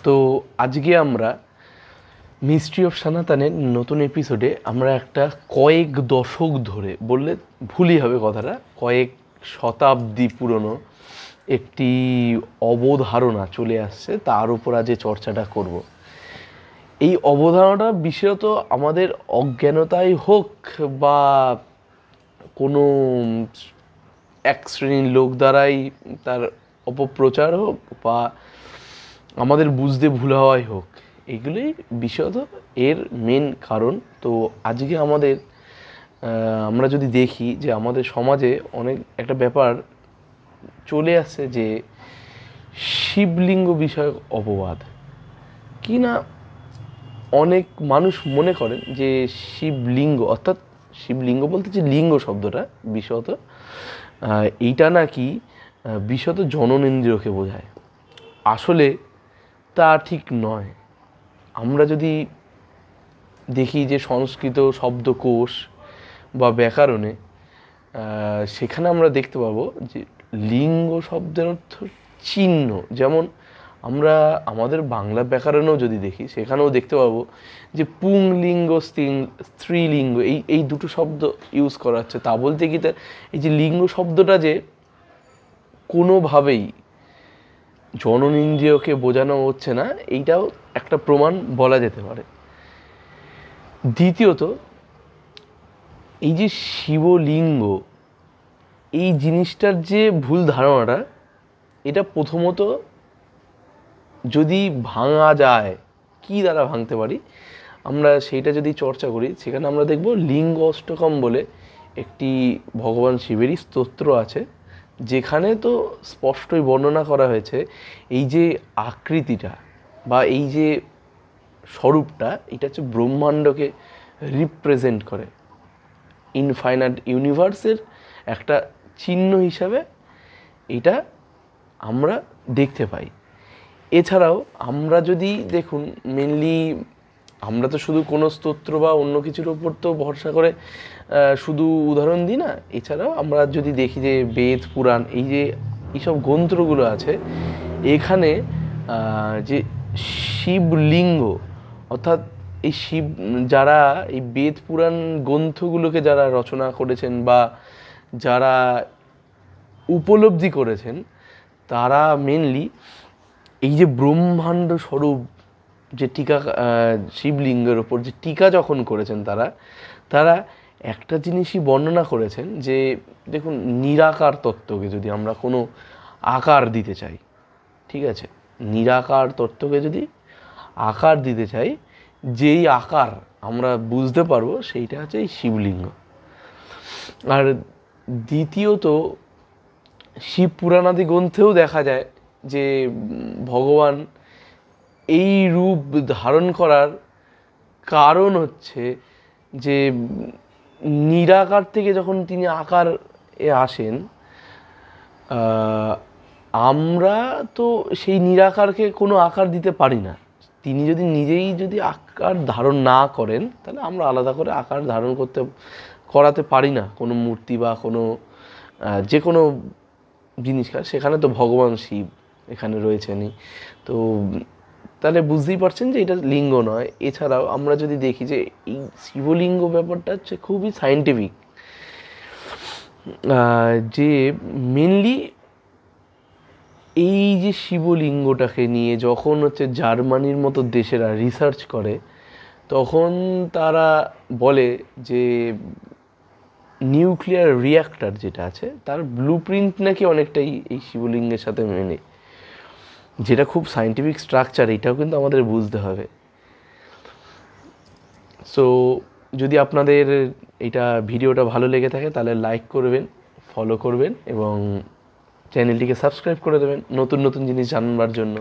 তো আজকে আমরা মিস্ট্রি অফ সনাতনের নতুন এপিসোডে আমরা একটা কয়েক দশক ধরে বললে ভুলই হবে কথাটা, কয়েক শতাব্দী পুরনো একটি অবধারণা চলে আসছে, তার উপর আজ চর্চাটা করব। এই অবধারণাটা বিশেষত আমাদের অজ্ঞানতাই হোক বা কোনো এক শ্রেণীর লোক দ্বারাই তার অপপ্রচার হোক বা আমাদের বুঝতে ভুল হওয়াই হোক, এগুলোই বিশেষত এর মেন কারণ। তো আজকে আমরা যদি দেখি যে আমাদের সমাজে অনেক একটা ব্যাপার চলে আসছে যে শিবলিঙ্গ বিষয়ক অপবাদ কি না, অনেক মানুষ মনে করেন যে শিবলিঙ্গ অর্থাৎ শিবলিঙ্গ বলতে যে লিঙ্গ শব্দটা বিশেষত এইটা নাকি বিশেষত জননেন্দ্রিয়কে বোঝায়। আসলে তা ঠিক নয়। আমরা যদি দেখি যে সংস্কৃত শব্দকোষ বা ব্যাকরণে সেখানে আমরা দেখতে পাবো যে লিঙ্গ শব্দের অর্থ চিহ্ন। যেমন আমরা আমাদের বাংলা ব্যাকরণেও যদি দেখি সেখানেও দেখতে পাবো যে পুংলিঙ্গ স্ত্রীলিঙ্গ এই দুটো শব্দ ইউজ করা হচ্ছে। তা বলতে কি এই যে লিঙ্গ শব্দটা যে কোনোভাবেই জননেন্দ্রিয়কে বোঝানো হচ্ছে না, এইটাও একটা প্রমাণ বলা যেতে পারে। দ্বিতীয়ত, এই যে শিবলিঙ্গ এই জিনিসটার যে ভুল ধারণাটা, এটা প্রথমত যদি ভাঙা যায়, কি দ্বারা ভাঙতে পারি আমরা সেইটা যদি চর্চা করি, সেখানে আমরা দেখব লিঙ্গ অষ্টকম বলে একটি ভগবান শিবেরই স্তোত্র আছে, যেখানে তো স্পষ্টই বর্ণনা করা হয়েছে এই যে আকৃতিটা বা এই যে স্বরূপটা, এটা হচ্ছে ব্রহ্মাণ্ডকে রিপ্রেজেন্ট করে। ইনফাইনাইট ইউনিভার্সের একটা চিহ্ন হিসাবে এটা আমরা দেখতে পাই। এছাড়াও আমরা যদি দেখুন, মেনলি আমরা তো শুধু কোনো স্তোত্র বা অন্য কিছুর উপর তো ভরসা করে শুধু উদাহরণ দিই না। এছাড়াও আমরা যদি দেখি যে বেদ পুরাণ এইসব গ্রন্থগুলো আছে, এখানে যে শিবলিঙ্গ অর্থাৎ এই শিব যারা এই বেদ পুরাণ গ্রন্থগুলোকে যারা রচনা করেছেন বা যারা উপলব্ধি করেছেন, তারা মেনলি এই যে ব্রহ্মাণ্ড স্বরূপ যে টিকা শিবলিঙ্গের ওপর যে টিকা যখন করেছেন, তারা একটা জিনিসই বর্ণনা করেছেন যে দেখুন, নিরাকার তত্ত্বকে যদি আমরা কোনো আকার দিতে চাই, ঠিক আছে, নিরাকার তত্ত্বকে যদি আকার দিতে চাই, যেই আকার আমরা বুঝতে পারবো সেইটা হচ্ছে এই শিবলিঙ্গ। আর দ্বিতীয়ত, শিব পুরাণাদি গ্রন্থেও দেখা যায় যে ভগবান এই রূপ ধারণ করার কারণ হচ্ছে যে নিরাকার থেকে যখন তিনি আকার আসেন, আমরা তো সেই নিরাকারকে কোনো আকার দিতে পারি না। তিনি নিজেই যদি আকার ধারণ না করেন, তাহলে আমরা আলাদা করে আকার ধারণ করাতে পারি না কোনো মূর্তি বা কোনো যে কোনো জিনিস। সেখানে তো ভগবান শিব এখানে রয়েছেনই। তো তাহলে বুঝতেই পারছেন যে এটা লিঙ্গ নয়। এছাড়াও আমরা যদি দেখি যে এই শিবলিঙ্গ ব্যাপারটা হচ্ছে খুবই সায়েন্টিফিক, যে মেনলি এই যে শিবলিঙ্গটাকে নিয়ে যখন জার্মানির মতো দেশেরা রিসার্চ করে, তখন তারা বলে যে নিউক্লিয়ার রিঅ্যাক্টর যেটা আছে তার ব্লুপ্রিন্ট নাকি অনেকটাই এই শিবলিঙ্গের সাথে মেনে, যেটা খুব সায়েন্টিফিক স্ট্রাকচার, এটাও কিন্তু আমাদের বুঝতে হবে। সো যদি আপনাদের এটা ভিডিওটা ভালো লেগে থাকে, তাহলে লাইক করবেন, ফলো করবেন এবং চ্যানেলটিকে সাবস্ক্রাইব করে দেবেন নতুন নতুন জিনিস জানবার জন্য।